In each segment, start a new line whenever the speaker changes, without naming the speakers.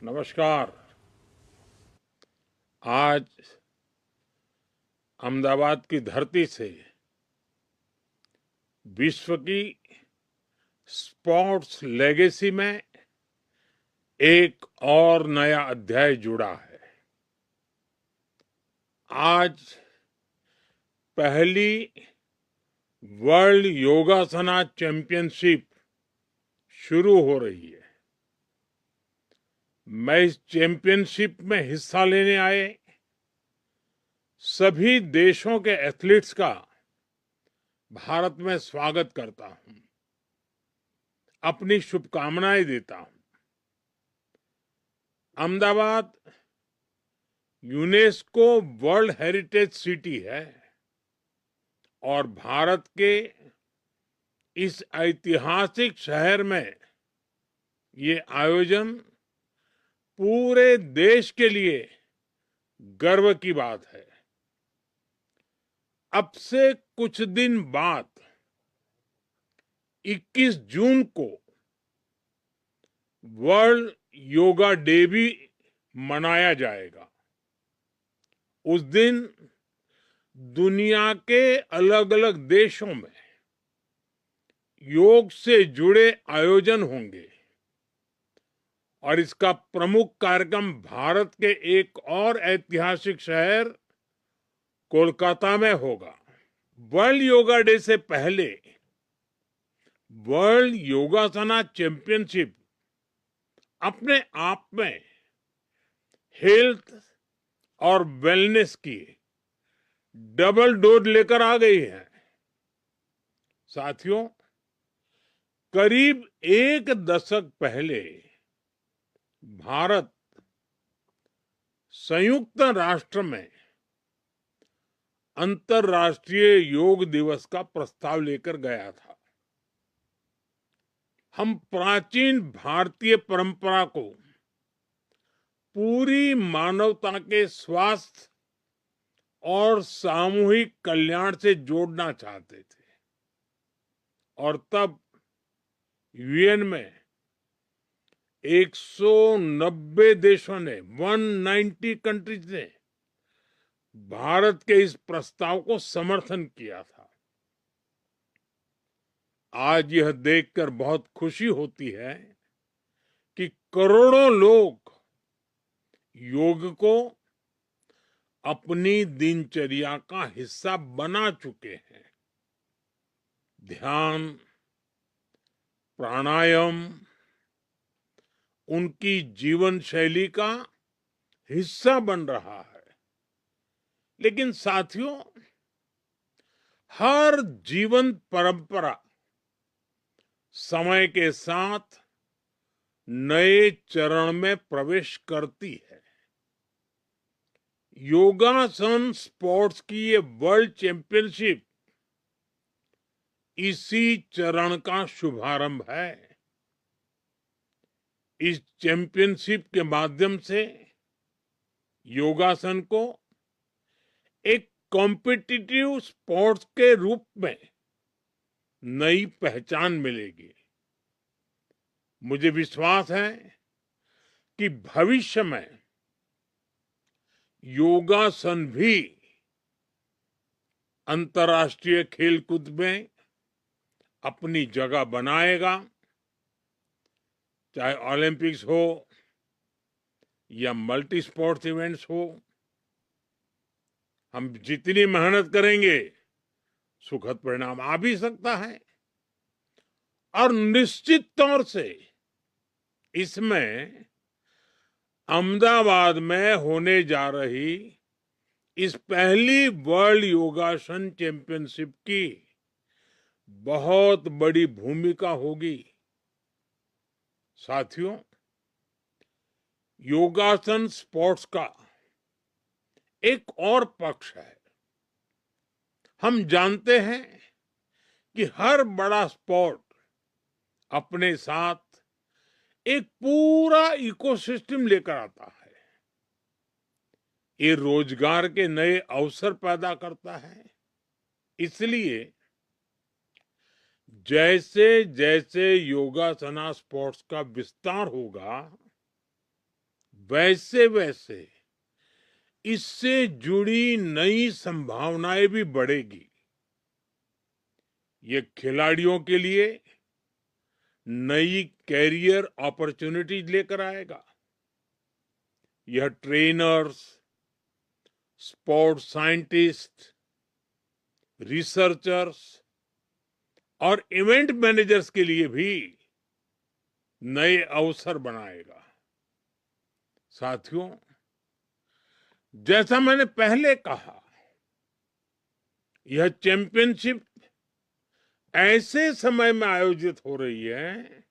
नमस्कार। आज अहमदाबाद की धरती से विश्व की स्पोर्ट्स लेगेसी में एक और नया अध्याय जुड़ा है। आज पहली वर्ल्ड योगासना चैंपियनशिप शुरू हो रही है। मैं इस चैंपियनशिप में हिस्सा लेने आए सभी देशों के एथलीट्स का भारत में स्वागत करता हूं, अपनी शुभकामनाएं देता हूं। Ahmedabad UNESCO world heritage city है और भारत के इस ऐतिहासिक शहर में ये आयोजन पूरे देश के लिए गर्व की बात है। अब से कुछ दिन बाद 21 जून को वर्ल्ड योगा डे भी मनाया जाएगा। उस दिन दुनिया के अलग अलग देशों में योग से जुड़े आयोजन होंगे और इसका प्रमुख कार्यक्रम भारत के एक और ऐतिहासिक शहर कोलकाता में होगा। वर्ल्ड योगा डे से पहले वर्ल्ड योगासना चैंपियनशिप अपने आप में हेल्थ और वेलनेस की डबल डोज लेकर आ गई है। साथियों, करीब एक दशक पहले भारत संयुक्त राष्ट्र में अंतर्राष्ट्रीय योग दिवस का प्रस्ताव लेकर गया था। हम प्राचीन भारतीय परंपरा को पूरी मानवता के स्वास्थ्य और सामूहिक कल्याण से जोड़ना चाहते थे और तब यूएन में 190 देशों ने 190 कंट्रीज ने भारत के इस प्रस्ताव को समर्थन किया था। आज यह देखकर बहुत खुशी होती है कि करोड़ों लोग योग को अपनी दिनचर्या का हिस्सा बना चुके हैं। ध्यान, प्राणायाम उनकी जीवन शैली का हिस्सा बन रहा है। लेकिन साथियों, हर जीवन परंपरा समय के साथ नए चरण में प्रवेश करती है। योगासन स्पोर्ट्स की ये वर्ल्ड चैंपियनशिप इसी चरण का शुभारंभ है। इस चैंपियनशिप के माध्यम से योगासन को एक कॉम्पिटिटिव स्पोर्ट्स के रूप में नई पहचान मिलेगी। मुझे विश्वास है कि भविष्य में योगासन भी अंतर्राष्ट्रीय खेलकूद में अपनी जगह बनाएगा, चाहे ओलंपिक्स हो या मल्टी स्पोर्ट्स इवेंट्स हो। हम जितनी मेहनत करेंगे सुखद परिणाम आ भी सकता है और निश्चित तौर से इसमें अहमदाबाद में होने जा रही इस पहली वर्ल्ड योगासन चैंपियनशिप की बहुत बड़ी भूमिका होगी। साथियों, योगासन स्पोर्ट्स का एक और पक्ष है। हम जानते हैं कि हर बड़ा स्पोर्ट अपने साथ एक पूरा इकोसिस्टम लेकर आता है। ये रोजगार के नए अवसर पैदा करता है। इसलिए जैसे जैसे योगासना स्पोर्ट्स का विस्तार होगा, वैसे वैसे इससे जुड़ी नई संभावनाएं भी बढ़ेगी। ये खिलाड़ियों के लिए नई कैरियर अपॉर्चुनिटीज लेकर आएगा। यह ट्रेनर्स, स्पोर्ट्स साइंटिस्ट, रिसर्चर्स और इवेंट मैनेजर्स के लिए भी नए अवसर बनाएगा। साथियों, जैसा मैंने पहले कहा, यह चैंपियनशिप ऐसे समय में आयोजित हो रही है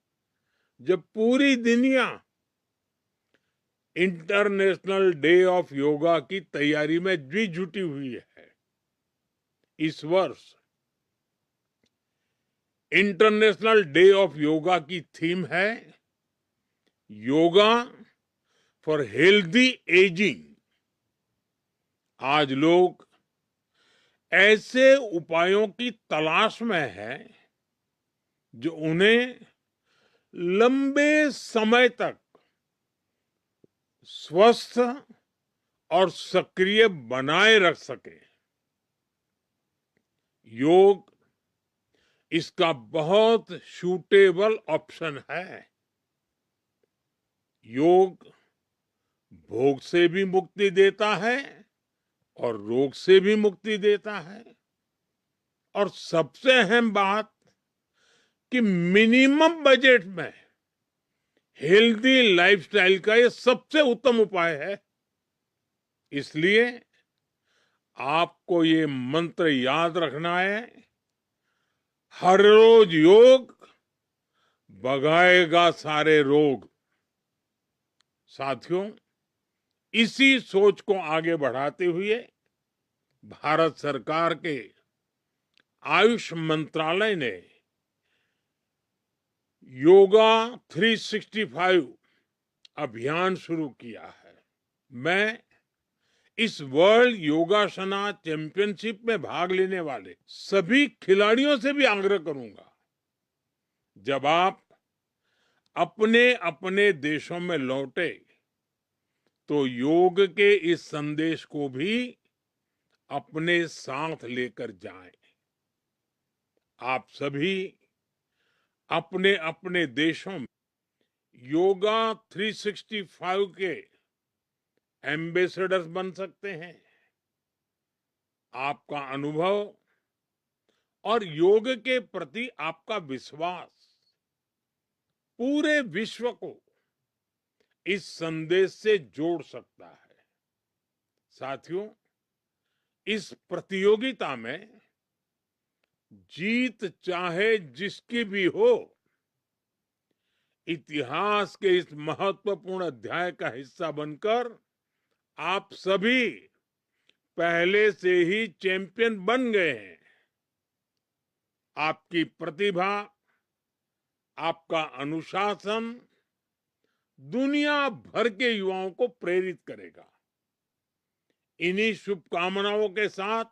जब पूरी दुनिया इंटरनेशनल डे ऑफ योगा की तैयारी में भी जुटी हुई है। इस वर्ष इंटरनेशनल डे ऑफ योगा की थीम है योगा फॉर हेल्दी एजिंग। आज लोग ऐसे उपायों की तलाश में हैं जो उन्हें लंबे समय तक स्वस्थ और सक्रिय बनाए रख सके। योग इसका बहुत सूटेबल ऑप्शन है। योग भोग से भी मुक्ति देता है और रोग से भी मुक्ति देता है। और सबसे अहम बात कि मिनिमम बजट में हेल्दी लाइफस्टाइल का ये सबसे उत्तम उपाय है। इसलिए आपको ये मंत्र याद रखना है, हर रोज योग भगाएगा सारे रोग। साथियों, इसी सोच को आगे बढ़ाते हुए भारत सरकार के आयुष मंत्रालय ने योगा 365 अभियान शुरू किया है। मैं इस वर्ल्ड योगासना चैंपियनशिप में भाग लेने वाले सभी खिलाड़ियों से भी आग्रह करूंगा, जब आप अपने अपने देशों में लौटे तो योग के इस संदेश को भी अपने साथ लेकर जाएं। आप सभी अपने अपने देशों में योगा 365 के एम्बेसडर्स बन सकते हैं। आपका अनुभव और योग के प्रति आपका विश्वास पूरे विश्व को इस संदेश से जोड़ सकता है। साथियों, इस प्रतियोगिता में जीत चाहे जिसकी भी हो, इतिहास के इस महत्वपूर्ण अध्याय का हिस्सा बनकर आप सभी पहले से ही चैंपियन बन गए हैं। आपकी प्रतिभा, आपका अनुशासन दुनिया भर के युवाओं को प्रेरित करेगा। इन्हीं शुभकामनाओं के साथ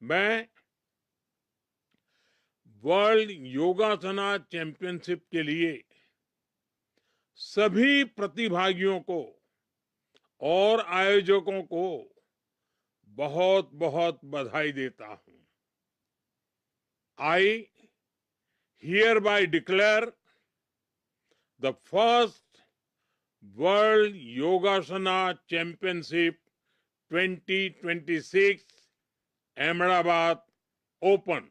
मैं वर्ल्ड योगासना चैंपियनशिप के लिए सभी प्रतिभागियों को और आयोजकों को बहुत बहुत बधाई देता हूं। I hereby declare the first World Yogasana Championship 2026 Ahmedabad open.